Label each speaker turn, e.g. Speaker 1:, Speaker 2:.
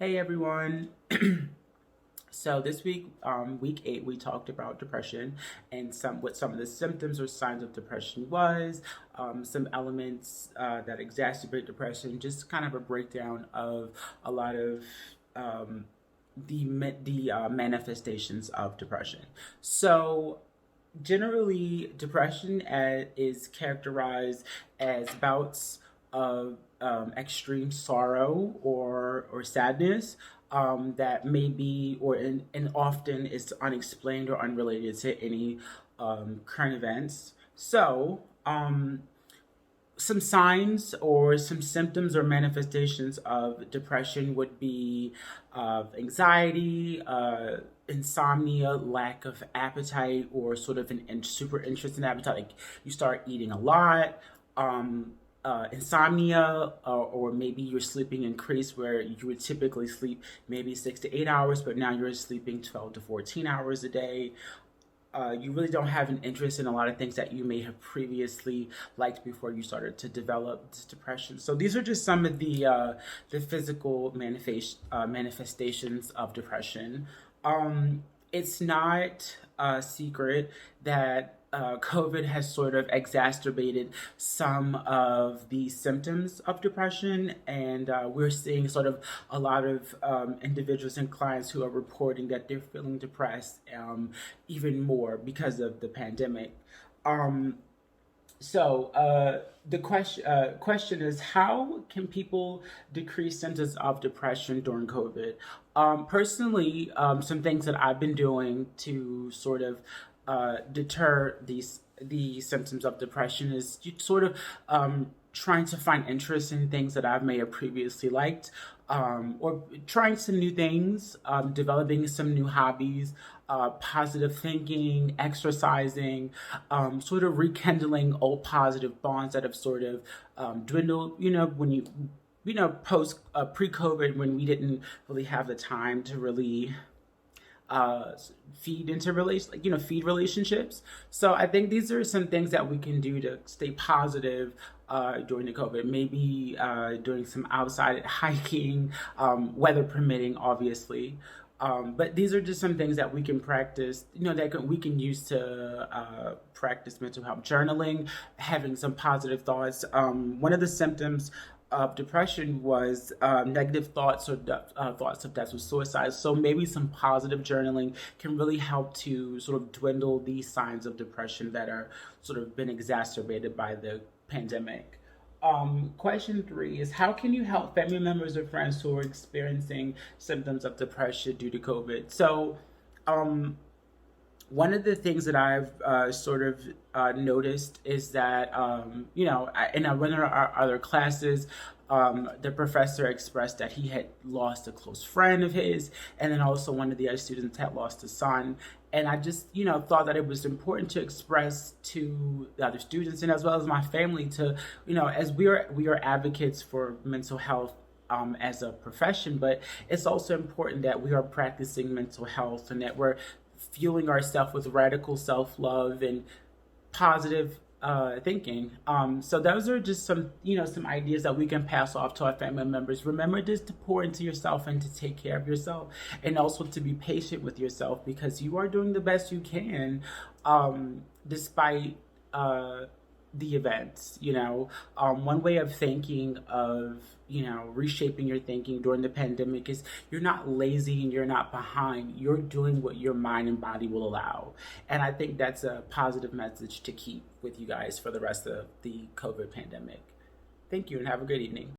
Speaker 1: Hey everyone. So this week, week 8, we talked about depression and what some of the symptoms or signs of depression was, some elements that exacerbate depression, just kind of a breakdown of a lot of the manifestations of depression. So generally, depression is characterized as bouts of extreme sorrow or sadness that may be and often is unexplained or unrelated to any current events. So, some signs or some symptoms or manifestations of depression would be anxiety, insomnia, lack of appetite, or sort of super interest in appetite. Like you start eating a lot. Insomnia, or maybe you're sleeping increased where you would typically sleep maybe 6 to 8 hours, but now you're sleeping 12 to 14 hours a day. You really don't have an interest in a lot of things that you may have previously liked before you started to develop this depression. So these are just some of the physical manifestations of depression. It's not a secret that COVID has sort of exacerbated some of the symptoms of depression, and we're seeing sort of a lot of individuals and clients who are reporting that they're feeling depressed even more because of the pandemic. Um, so the question is, how can people decrease symptoms of depression during COVID? Personally, some things that I've been doing to sort of deter the symptoms of depression is you sort of trying to find interest in things that I may have previously liked, or trying some new things, developing some new hobbies, positive thinking, exercising, sort of rekindling old positive bonds that have sort of dwindled. When post pre-COVID, when we didn't really have the time to really uh, feed relationships. So I think these are some things that we can do to stay positive during the COVID. Maybe doing some outside hiking, weather permitting, obviously. But these are just some things that we can practice, we can use to practice mental health journaling, having some positive thoughts. One of the symptoms of depression was negative thoughts or thoughts of death or suicide. So maybe some positive journaling can really help to sort of dwindle these signs of depression that are sort of been exacerbated by the pandemic. Question 3 is, how can you help family members or friends who are experiencing symptoms of depression due to COVID? So, um, one of the things that I've sort of noticed is that, in one of our other classes, the professor expressed that he had lost a close friend of his, and then also one of the other students had lost a son. And I just, thought that it was important to express to the other students and as well as my family to, as we are advocates for mental health as a profession, but it's also important that we are practicing mental health and that we're fueling ourselves with radical self love and positive thinking. So those are just some ideas that we can pass off to our family members. Remember just to pour into yourself and to take care of yourself, and also to be patient with yourself because you are doing the best you can, despite the events. One way of thinking of reshaping your thinking during the pandemic is you're not lazy and you're not behind. You're doing what your mind and body will allow, and I think that's a positive message to keep with you guys for the rest of the COVID pandemic. Thank you and have a good evening.